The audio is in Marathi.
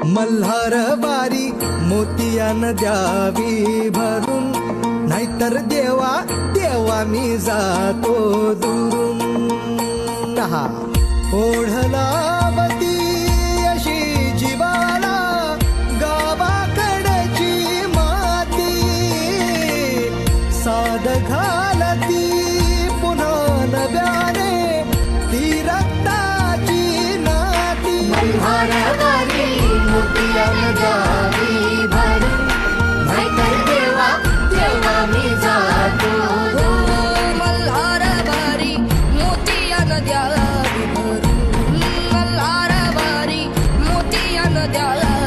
मल्हार बारी मोतियान द्यावी भरून, नाहीतर देवा देवा मी जातो दुरून. हा ओढलावती अशी जीवाला गावाकडची माती, साद घालती पुन्हा नव्याने ती रक्ताची नाती. मल्हारवारी मोतियान द्यावी भरून, नाहीतर देवा देवा मी जातो दुरून. मल्हारवारी मोतियान द्यावी भरून, मल्हारवारी मोतियान द्यावी